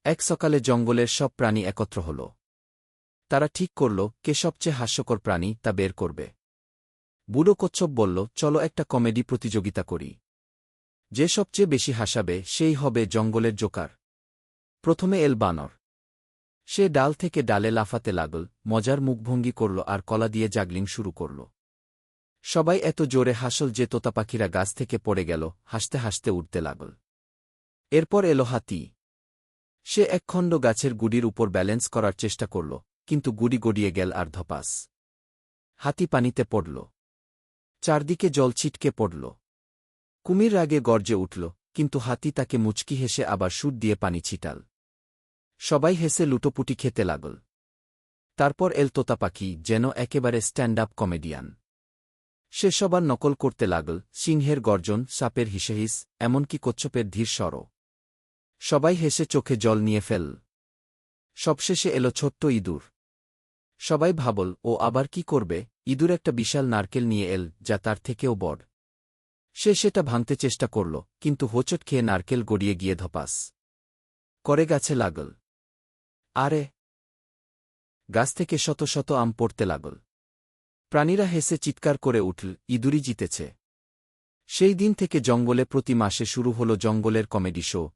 এক সকালে জঙ্গলের সব প্রাণী একত্র হল। তারা ঠিক করল কে সবচেয়ে হাস্যকর প্রাণী তা বের করবে। বুড়ো কচ্ছপ বলল, চলো একটা কমেডি প্রতিযোগিতা করি। যে সবচেয়ে বেশি হাসাবে সেই হবে জঙ্গলের জোকার। প্রথমে এল বানর। সে ডাল থেকে ডালে লাফাতে লাগল, মজার মুখভঙ্গি করল আর কলা দিয়ে জাগলিং শুরু করল। সবাই এত জোরে হাসল যে তোতাপাখিরা গাছ থেকে পড়ে গেল, হাসতে হাসতে উঠতে লাগল। এরপর এলো হাতি। সে একখণ্ড গাছের গুড়ির উপর ব্যালেন্স করার চেষ্টা করল, কিন্তু গুড়ি গড়িয়ে গেল আর ধপাস। হাতি পানিতে পড়ল। চারদিকে জল ছিটকে পড়ল। কুমির রাগে গর্জে উঠল, কিন্তু হাতি তাকে মুচকি হেসে আবার সুর দিয়ে পানি ছিটাল। সবাই হেসে লুটোপুটি খেতে লাগল। তারপর এল তোতাপাখি, যেন একেবারে স্ট্যান্ড আপ কমেডিয়ান। সে সবার নকল করতে লাগল, সিংহের গর্জন, সাপের হিসেহিস, এমনকি কচ্ছপের ধীর স্বরও। সবাই হেসে চোখে জল নিয়ে ফেলল। সবশেষে এলো ছোট্ট ইঁদুর। সবাই ভাবল, ও আবার কি করবে। ইঁদুর একটা বিশাল নারকেল নিয়ে এল, যা তার থেকেও বড়। সে সেটা ভাঙতে চেষ্টা করল, কিন্তু হোঁচট খেয়ে নারকেল গড়িয়ে গিয়ে ধপাস করে গাছে লাগল। আরে! গাছ থেকে শত শত আম পড়তে লাগল। প্রাণীরা হেসে চিৎকার করে উঠল, ইঁদুরই জিতেছে। সেই দিন থেকে জঙ্গলে প্রতি মাসে শুরু হল জঙ্গলের কমেডি শো,